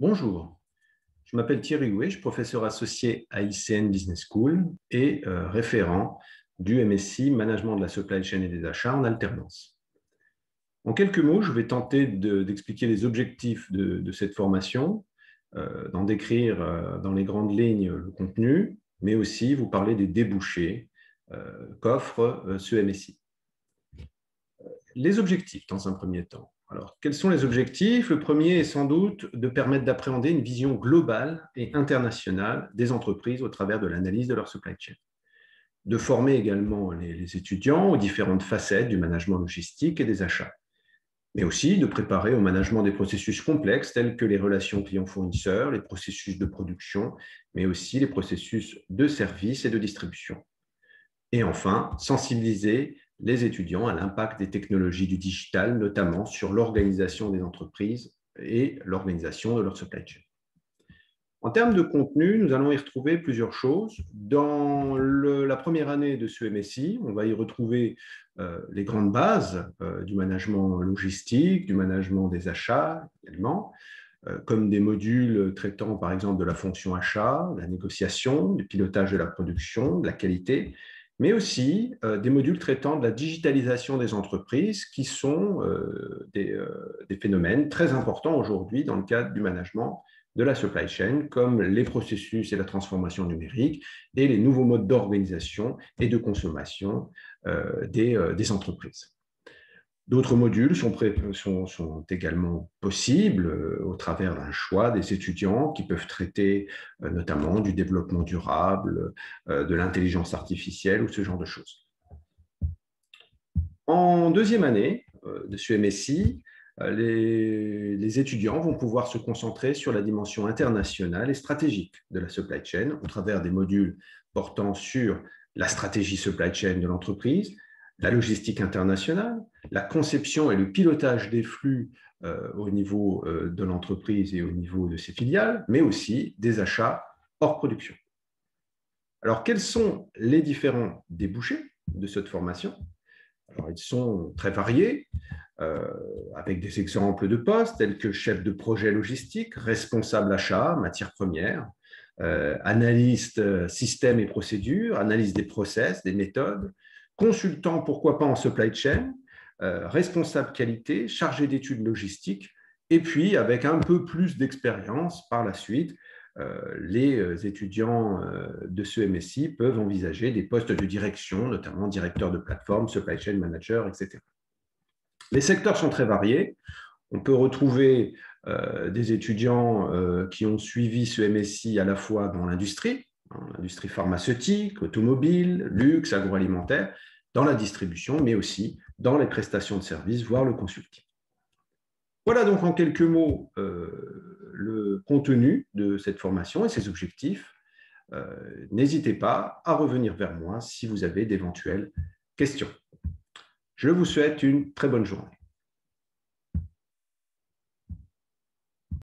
Bonjour, je m'appelle Thierry Houet, je suis professeur associé à ICN Business School et référent du MSI Management de la Supply Chain et des Achats en alternance. En quelques mots, je vais tenter d'expliquer les objectifs de cette formation, d'en décrire dans les grandes lignes le contenu, mais aussi vous parler des débouchés qu'offre ce MSI. Les objectifs, dans un premier temps. Alors, quels sont les objectifs? Le premier est sans doute de permettre d'appréhender une vision globale et internationale des entreprises au travers de l'analyse de leur supply chain. De former également les étudiants aux différentes facettes du management logistique et des achats, mais aussi de préparer au management des processus complexes tels que les relations clients-fournisseurs, les processus de production, mais aussi les processus de service et de distribution. Et enfin, sensibiliser les étudiants à l'impact des technologies du digital, notamment sur l'organisation des entreprises et l'organisation de leur supply chain. En termes de contenu, nous allons y retrouver plusieurs choses. Dans la première année de ce MSI, on va y retrouver les grandes bases du management logistique, du management des achats également, comme des modules traitant par exemple de la fonction achat, de la négociation, du pilotage de la production, de la qualité, mais aussi des modules traitant de la digitalisation des entreprises qui sont des phénomènes très importants aujourd'hui dans le cadre du management de la supply chain, comme les processus et la transformation numérique et les nouveaux modes d'organisation et de consommation des entreprises. D'autres modules sont également possibles au travers d'un choix des étudiants qui peuvent traiter notamment du développement durable, de l'intelligence artificielle ou ce genre de choses. En deuxième année de ce MSI, les étudiants vont pouvoir se concentrer sur la dimension internationale et stratégique de la supply chain au travers des modules portant sur la stratégie supply chain de l'entreprise, la logistique internationale, la conception et le pilotage des flux au niveau de l'entreprise et au niveau de ses filiales, mais aussi des achats hors production. Alors, quels sont les différents débouchés de cette formation? Alors, ils sont très variés, avec des exemples de postes tels que chef de projet logistique, responsable achat, matières premières, analyste système et procédures, analyse des process, des méthodes, consultant, pourquoi pas en supply chain, responsable qualité, chargé d'études logistiques, et puis avec un peu plus d'expérience par la suite, les étudiants de ce MSI peuvent envisager des postes de direction, notamment directeur de plateforme, supply chain manager, etc. Les secteurs sont très variés. On peut retrouver des étudiants qui ont suivi ce MSI à la fois dans l'industrie, l'industrie pharmaceutique, automobile, luxe, agroalimentaire, dans la distribution, mais aussi dans les prestations de services, voire le consulting. Voilà donc en quelques mots le contenu de cette formation et ses objectifs. N'hésitez pas à revenir vers moi si vous avez d'éventuelles questions. Je vous souhaite une très bonne journée.